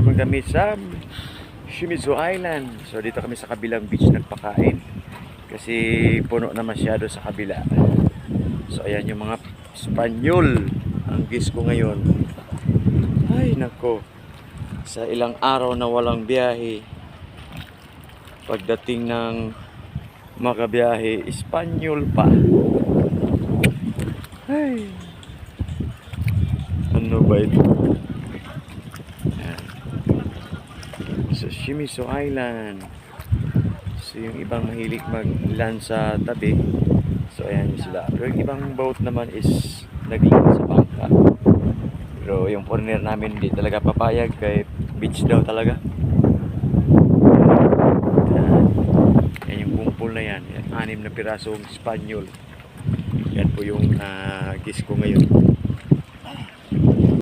naman kami sa Shimizu Island. So dito kami sa kabilang beach nagpakain kasi puno na masyado sa kabila. So ayan yung mga Espanyol ang gis ko ngayon. Ay nako, sa ilang araw na walang biyahe, pagdating ng makabiyahe, Espanyol pa. Ay, ano ba ito? Ayan. Sa Shimizu Island. So yung ibang mahilig mag-land sa tabi. So ayan sila. Pero yung ibang boat naman is nag-land sa bangka. Pero yung foreigner namin hindi talaga papayag kay beach daw talaga. Yan yung kumpul na yan. 6 na pirasong Espanyol. Yan po yung gis ko ngayon.